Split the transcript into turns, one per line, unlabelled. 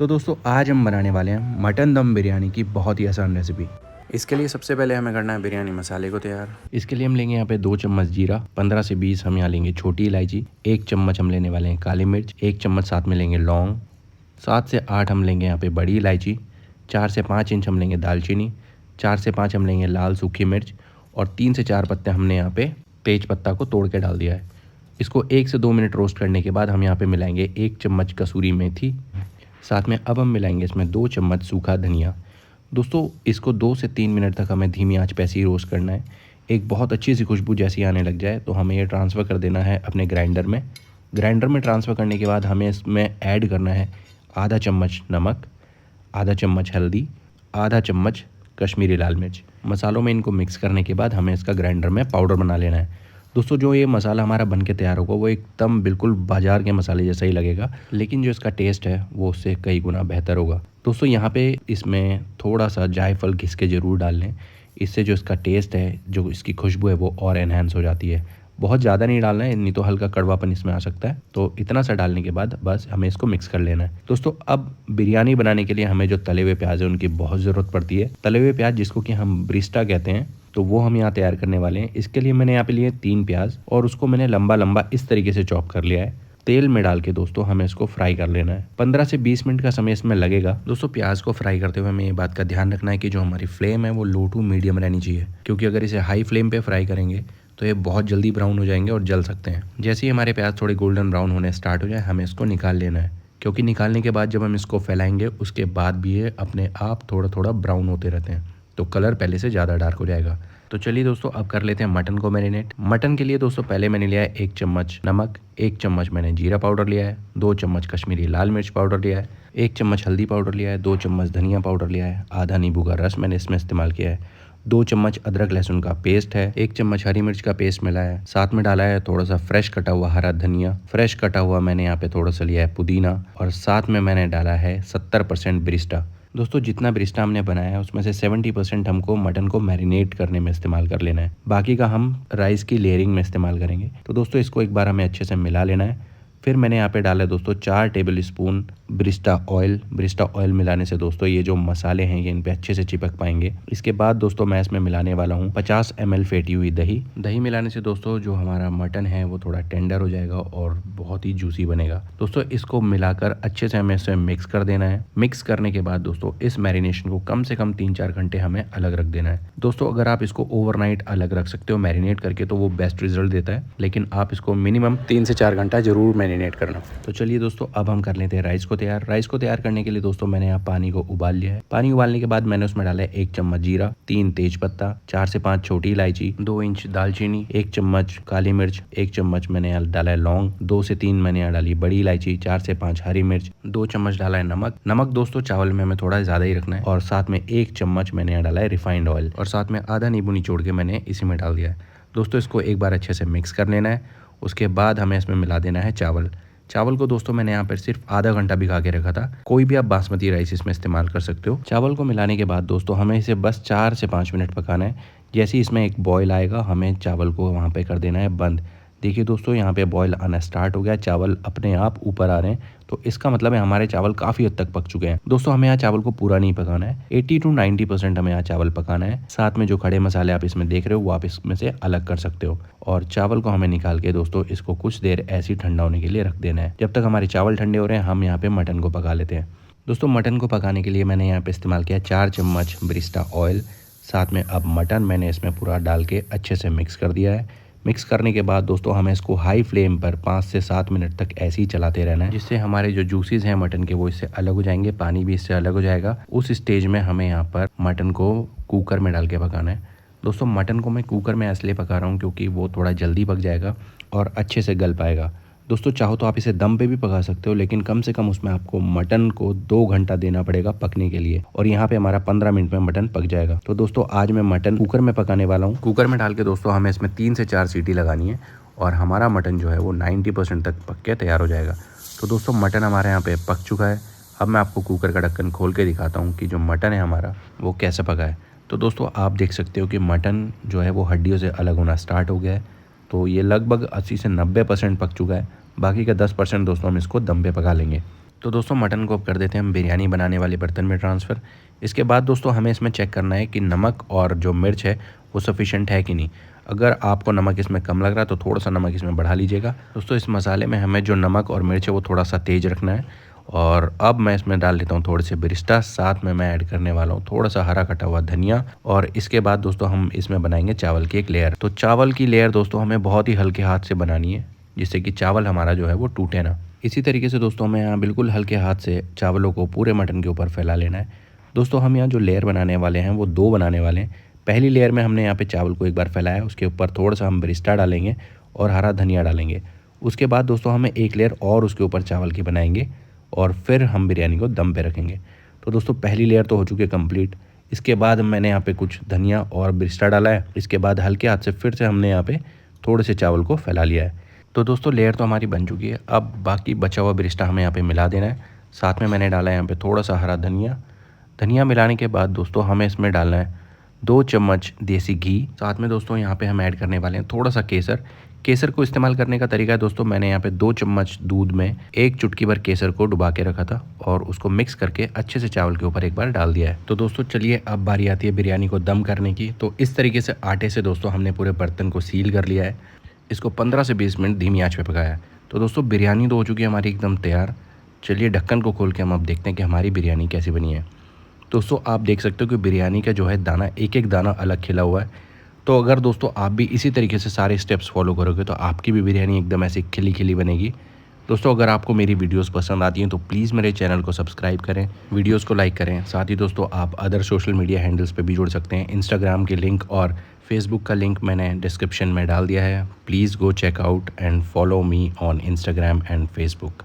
तो दोस्तों आज हम बनाने वाले हैं मटन दम बिरयानी की बहुत ही आसान रेसिपी। इसके लिए सबसे पहले हमें करना है बिरयानी मसाले को तैयार। इसके लिए हम लेंगे यहाँ पे 2 चम्मच जीरा, 15 से 20 हम यहाँ लेंगे छोटी इलायची, 1 चम्मच हम लेने वाले हैं काली मिर्च, 1 चम्मच साथ में लेंगे लौंग, 7 से 8 हम लेंगे यहाँ पे बड़ी इलायची, 4 से 5 इंच हम लेंगे दालचीनी, 4 से 5 हम लेंगे लाल सूखी मिर्च और 3 से 4 पत्ते हमने यहाँ पे तेज पत्ता को तोड़ के डाल दिया है। इसको 1 से 2 मिनट रोस्ट करने के बाद हम यहाँ पे मिलाएंगे 1 चम्मच कसूरी मेथी, साथ में अब हम मिलाएंगे इसमें 2 चम्मच सूखा धनिया। दोस्तों इसको 2 से 3 मिनट तक हमें धीमी आंच पे ऐसे ही रोस्ट करना है। एक बहुत अच्छी सी खुशबू जैसी आने लग जाए तो हमें ये ट्रांसफ़र कर देना है अपने ग्राइंडर में। ग्राइंडर में ट्रांसफ़र करने के बाद हमें इसमें ऐड करना है आधा चम्मच नमक, आधा चम्मच हल्दी, आधा चम्मच कश्मीरी लाल मिर्च। मसालों में इनको मिक्स करने के बाद हमें इसका ग्राइंडर में पाउडर बना लेना है। दोस्तों जो ये मसाला हमारा बन के तैयार होगा वो एकदम बिल्कुल बाज़ार के मसाले जैसा ही लगेगा, लेकिन जो इसका टेस्ट है वो उससे कई गुना बेहतर होगा। दोस्तों यहाँ पे इसमें थोड़ा सा जायफल घिस के ज़रूर डाल लें, इससे जो इसका टेस्ट है, जो इसकी खुशबू है वो और एनहेंस हो जाती है। बहुत ज़्यादा नहीं डालना है, नहीं तो हल्का कड़वापन इसमें आ सकता है। तो इतना सा डालने के बाद बस हमें इसको मिक्स कर लेना है। दोस्तों अब बिरयानी बनाने के लिए हमें जो तले हुए प्याज है उनकी बहुत ज़रूरत पड़ती है। तले हुए प्याज जिसको कि हम ब्रिस्टा कहते हैं, तो वो हम यहाँ तैयार करने वाले हैं। इसके लिए मैंने यहाँ पे लिए 3 प्याज और उसको मैंने लंबा लंबा इस तरीके से चॉप कर लिया है। तेल में डाल के दोस्तों हमें इसको फ्राई कर लेना है। 15 से 20 मिनट का समय इसमें लगेगा। दोस्तों प्याज को फ्राई करते हुए हमें ये बात का ध्यान रखना है कि जो हमारी फ्लेम है वो लो टू मीडियम रहनी चाहिए, क्योंकि अगर इसे हाई फ्लेम पे फ्राई करेंगे तो ये बहुत जल्दी ब्राउन हो जाएंगे और जल सकते हैं। जैसे ही हमारे प्याज थोड़े गोल्डन ब्राउन होने स्टार्ट हो जाए हमें इसको निकाल लेना है, क्योंकि निकालने के बाद जब हम इसको फैलाएंगे उसके बाद भी ये अपने आप थोड़ा थोड़ा ब्राउन होते रहते हैं, तो कलर पहले से ज़्यादा डार्क हो जाएगा। तो चलिए दोस्तों अब कर लेते हैं मटन को मैरिनेट। मटन के लिए दोस्तों पहले मैंने लिया है 1 चम्मच नमक, 1 चम्मच मैंने जीरा पाउडर लिया है, 2 चम्मच कश्मीरी लाल मिर्च पाउडर लिया है, 1 चम्मच हल्दी पाउडर लिया है, 2 चम्मच धनिया पाउडर लिया है, आधा नींबू का रस मैंने इसमें इस्तेमाल किया है, 2 चम्मच अदरक लहसुन का पेस्ट है, 1 चम्मच हरी मिर्च का पेस्ट मिला है, साथ में डाला है थोड़ा सा फ्रेश कटा हुआ हरा धनिया, फ्रेश कटा हुआ मैंने यहाँ पे थोड़ा सा लिया है पुदीना, और साथ में मैंने डाला है 70% ब्रिस्टा। दोस्तों जितना ब्रिस्टा हमने बनाया है उसमें से 70% हमको मटन को मैरिनेट करने में इस्तेमाल कर लेना है, बाकी का हम राइस की लेयरिंग में इस्तेमाल करेंगे। तो दोस्तों इसको एक बार हमें अच्छे से मिला लेना है। फिर मैंने यहाँ पे डाला है दोस्तों 4 टेबल स्पून ब्रिस्टा ऑयल। ब्रिस्टा ऑयल मिलाने से दोस्तों ये जो मसाले हैं ये इन पे अच्छे से चिपक पाएंगे। इसके बाद दोस्तों मैं इसमें मिलाने वाला हूँ 50 ml फेटी हुई दही। दही मिलाने से दोस्तों जो हमारा मटन है वो थोड़ा टेंडर हो जाएगा और बहुत ही जूसी बनेगा। दोस्तों इसको मिलाकर अच्छे से हमें इसे मिक्स कर देना है। मिक्स करने के बाद दोस्तों इस मैरिनेशन को कम से कम 3-4 घंटे हमें अलग रख देना है। दोस्तों अगर आप इसको ओवरनाइट अलग रख सकते हो मैरिनेट करके तो वो बेस्ट रिजल्ट देता है, लेकिन आप इसको मिनिमम 3 से 4 घंटा जरूर मैरिनेट करना। तो चलिए दोस्तों अब हम कर लेते हैं राइस को तैयार। राइस को तैयार करने के लिए दोस्तों मैंने यहाँ पानी को उबाल लिया है। पानी उबालने के बाद मैंने उसमें डाला है 1 चम्मच जीरा, 3 तेज पत्ता, 4 से 5 छोटी इलायची, 2 इंच दालचीनी, 1 चम्मच काली मिर्च, 1 चम्मच मैंने यहाँ डाला है लौंग, 2 से 3 मैंने यहाँ डाली बड़ी इलायची, 4 से 5 हरी मिर्च, 2 चम्मच डाला है नमक। नमक दोस्तों चावल में हमें थोड़ा ज़्यादा ही रखना है, और साथ में 1 चम्मच मैंने यहाँ डाला है रिफाइंड ऑयल, और साथ में आधा नींबू निचोड़ के मैंने इसी में डाल दिया है। दोस्तों इसको एक बार अच्छे से मिक्स कर लेना है। उसके बाद हमें इसमें मिला देना है चावल। चावल को दोस्तों मैंने यहाँ पर सिर्फ आधा घंटा भिगा के रखा था। कोई भी आप बासमती राइस इसमें इस्तेमाल कर सकते हो। चावल को मिलाने के बाद दोस्तों हमें इसे बस 4 से 5 मिनट पकाना है। जैसे ही इसमें एक बॉयल आएगा हमें चावल को वहाँ पे कर देना है बंद। देखिए दोस्तों यहाँ पे बॉयल आना स्टार्ट हो गया, चावल अपने आप ऊपर आ रहे हैं, तो इसका मतलब है हमारे चावल काफ़ी हद तक पक चुके हैं। दोस्तों हमें यहाँ चावल को पूरा नहीं पकाना है, 80 to 90% हमें यहाँ चावल पकाना है। साथ में जो खड़े मसाले आप इसमें देख रहे हो वो आप इसमें से अलग कर सकते हो, और चावल को हमें निकाल के दोस्तों इसको कुछ देर ऐसी ठंडा होने के लिए रख देना है। जब तक हमारे चावल ठंडे हो रहे हैं हम यहाँ पे मटन को पका लेते हैं। दोस्तों मटन को पकाने के लिए मैंने यहाँ पे इस्तेमाल किया 4 चम्मच ब्रिस्टा ऑयल। साथ में अब मटन मैंने इसमें पूरा डाल के अच्छे से मिक्स कर दिया है। मिक्स करने के बाद दोस्तों हमें इसको हाई फ्लेम पर 5 से 7 मिनट तक ऐसे ही चलाते रहना है, जिससे हमारे जो जूसीज हैं मटन के वो इससे अलग हो जाएंगे, पानी भी इससे अलग हो जाएगा। उस स्टेज में हमें यहाँ पर मटन को कुकर में डाल के पकाना है। दोस्तों मटन को मैं कुकर में इसलिए पका रहा हूँ क्योंकि वो थोड़ा जल्दी पक जाएगा और अच्छे से गल पाएगा। दोस्तों चाहो तो आप इसे दम पे भी पका सकते हो, लेकिन कम से कम उसमें आपको मटन को 2 घंटा देना पड़ेगा पकने के लिए, और यहाँ पे हमारा 15 मिनट में मटन पक जाएगा। तो दोस्तों आज मैं मटन कुकर में पकाने वाला हूँ। कुकर में डाल के दोस्तों हमें इसमें 3 से 4 सीटी लगानी है और हमारा मटन जो है वो 90% तक पक के तैयार हो जाएगा। तो दोस्तों मटन हमारे यहाँ पे पक चुका है। अब मैं आपको कुकर का ढक्कन खोल के दिखाता हूँ कि जो मटन है हमारा वो कैसे पका है। तो दोस्तों आप देख सकते हो कि मटन जो है वो हड्डियों से अलग होना स्टार्ट हो गया है। तो ये लगभग 80 से 90% पक चुका है। बाकी का 10% दोस्तों हम इसको दम पे पका लेंगे। तो दोस्तों मटन को अब कर देते हैं हम बिरयानी बनाने वाले बर्तन में ट्रांसफ़र। इसके बाद दोस्तों हमें इसमें चेक करना है कि नमक और जो मिर्च है वो सफिशिएंट है कि नहीं। अगर आपको नमक इसमें कम लग रहा है तो थोड़ा सा नमक इसमें बढ़ा लीजिएगा। दोस्तों इस मसाले में हमें जो नमक और मिर्च है वो थोड़ा सा तेज़ रखना है। और अब मैं इसमें डाल देता हूँ थोड़े से बिरिस्टा, साथ में मैं ऐड करने वाला हूँ थोड़ा सा हरा कटा हुआ धनिया। और इसके बाद दोस्तों हम इसमें बनाएंगे चावल की एक लेयर। तो चावल की लेयर दोस्तों हमें बहुत ही हल्के हाथ से बनानी है, जिससे कि चावल हमारा जो है वो टूटे ना। इसी तरीके से दोस्तों हमें यहाँ बिल्कुल हल्के हाथ से चावलों को पूरे मटन के ऊपर फैला लेना है। दोस्तों हम यहाँ जो लेयर बनाने वाले हैं वो 2 बनाने वाले हैं। पहली लेयर में हमने यहाँ पे चावल को एक बार फैलाया, उसके ऊपर थोड़ा सा हम बिरिस्टा डालेंगे और हरा धनिया डालेंगे। उसके बाद दोस्तों हमें एक लेयर और उसके ऊपर चावल की बनाएंगे और फिर हम बिरयानी को दम पे रखेंगे। तो दोस्तों पहली लेयर तो हो चुकी है कंप्लीट। इसके बाद मैंने यहाँ पे कुछ धनिया और बिरिस्टा डाला है। इसके बाद हल्के हाथ से फिर से हमने यहाँ पे थोड़े से चावल को फैला लिया है। तो दोस्तों लेयर तो हमारी बन चुकी है। अब बाकी बचा हुआ बिरिस्टा हमें यहाँ पे मिला देना है। साथ में मैंने डाला है यहाँ पे थोड़ा सा हरा धनिया। धनिया मिलाने के बाद दोस्तों हमें इसमें डालना है 2 चम्मच देसी घी। साथ में दोस्तों यहाँ पे हम ऐड करने वाले हैं थोड़ा सा केसर। केसर को इस्तेमाल करने का तरीका है दोस्तों, मैंने यहाँ पे 2 चम्मच दूध में 1 चुटकी भर केसर को डुबा के रखा था और उसको मिक्स करके अच्छे से चावल के ऊपर एक बार डाल दिया है। तो दोस्तों चलिए अब बारी आती है बिरयानी को दम करने की। तो इस तरीके से आटे से दोस्तों हमने पूरे बर्तन को सील कर लिया है। इसको 15 से 20 मिनट धीमी आंच पे पकाया है। तो दोस्तों बिरयानी तो हो चुकी है हमारी एकदम तैयार। चलिए ढक्कन को खोल के हम अब देखते हैं कि हमारी बिरयानी कैसी बनी है। दोस्तों आप देख सकते हो कि बिरयानी का जो है दाना, एक एक दाना अलग खिला हुआ है। तो अगर दोस्तों आप भी इसी तरीके से सारे स्टेप्स फॉलो करोगे तो आपकी भी बिरयानी एकदम ऐसी खिली खिली बनेगी। दोस्तों अगर आपको मेरी वीडियोस पसंद आती हैं तो प्लीज़ मेरे चैनल को सब्सक्राइब करें, वीडियोस को लाइक करें। साथ ही दोस्तों आप अदर सोशल मीडिया हैंडल्स पे भी जुड़ सकते हैं। इंस्टाग्राम के लिंक और फेसबुक का लिंक मैंने डिस्क्रिप्शन में डाल दिया है। Please go check out and follow me on Instagram and Facebook.